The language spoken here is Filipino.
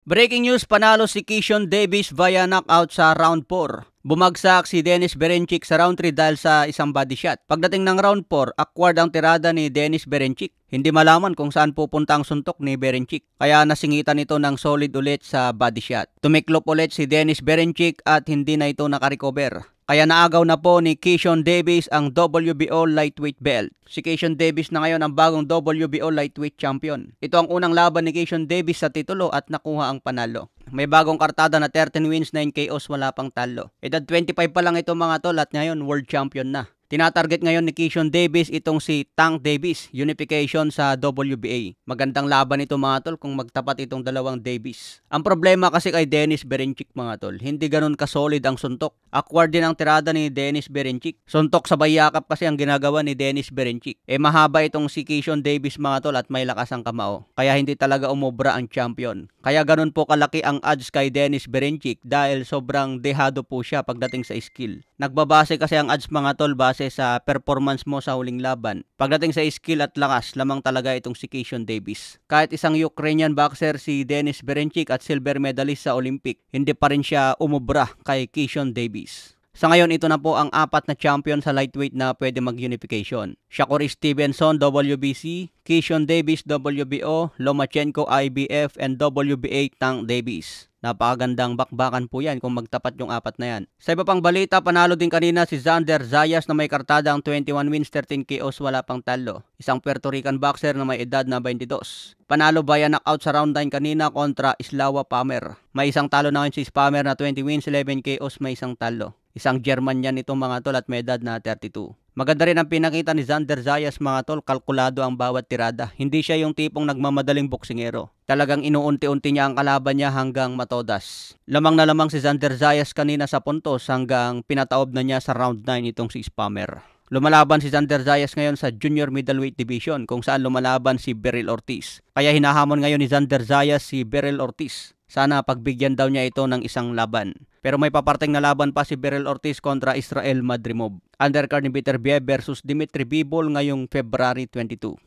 Breaking news, panalo si Keyshawn Davis via knockout sa round 4. Bumagsak si Denis Berinchik sa round 3 dahil sa isang body shot. Pagdating ng round 4, awkward ang tirada ni Denis Berinchik. Hindi malaman kung saan pupunta ang suntok ni Berinchik. Kaya nasingitan ito ng solid ulit sa body shot. Tumiklop ulit si Denis Berinchik at hindi na ito nakarecover. Kaya naagaw na po ni Keyshawn Davis ang WBO lightweight belt. Si Keyshawn Davis na ngayon ang bagong WBO lightweight champion. Ito ang unang laban ni Keyshawn Davis sa titulo at nakuha ang panalo. May bagong kartada na 13 wins, 9 KOs, wala pang talo. Edad 25 pa lang ito mga tol at ngayon world champion na. Tinatarget ngayon ni Keyshawn Davis itong si Tank Davis, unification sa WBA. Magandang laban ito mga tol kung magtapat itong dalawang Davis. Ang problema kasi kay Denis Berinchik mga tol, hindi ganun kasolid ang suntok. Awkward din ang tirada ni Denis Berinchik. Suntok sa bayakap kasi ang ginagawa ni Denis Berinchik. Mahaba itong si Keyshawn Davis mga tol at may lakas ang kamao. Kaya hindi talaga umobra ang champion. Kaya ganun po kalaki ang odds kay Denis Berinchik dahil sobrang dehado po siya pagdating sa skill. Nagbabase kasi ang odds mga tol base sa performance mo sa huling laban. Pagdating sa skill at lakas, lamang talaga itong si Keyshawn Davis. Kahit isang Ukrainian boxer si Denis Berinchik at silver medalist sa Olympic, hindi pa rin siya umubra kay Keyshawn Davis. Sa ngayon, ito na po ang 4 na champion sa lightweight na pwede mag-unification. Shakur Stevenson, WBC, Keyshawn Davis, WBO, Lomachenko, IBF, and WBA Tank Davis. Napakagandang bakbakan po yan kung magtapat yung 4 na yan. Sa iba pang balita, panalo din kanina si Xander Zayas na may kartadang 21 wins, 13 KOs, wala pang talo. Isang Puerto Rican boxer na may edad na 22. Panalo via knockout sa round 9 kanina kontra Islawa Palmer. May isang talo na ngayon si Palmer na 20 wins, 11 KOs, may isang talo. Isang German yan itong mga tol at may edad na 32. Maganda rin ang pinakita ni Xander Zayas mga tol, kalkulado ang bawat tirada. Hindi siya yung tipong nagmamadaling boksingero. Talagang inuunti-unti niya ang kalaban niya hanggang matodas. Lamang na lamang si Xander Zayas kanina sa puntos hanggang pinataob na niya sa round 9 itong si Palmer. Lumalaban si Xander Zayas ngayon sa junior middleweight division kung saan lumalaban si Beryl Ortiz. Kaya hinahamon ngayon ni Xander Zayas si Beryl Ortiz. Sana pagbigyan daw niya ito ng isang laban. Pero may paparting na laban pa si Beryl Ortiz kontra Israel Madrimov. Undercard ni Beterbiev versus Dimitri Bivol ngayong February 22.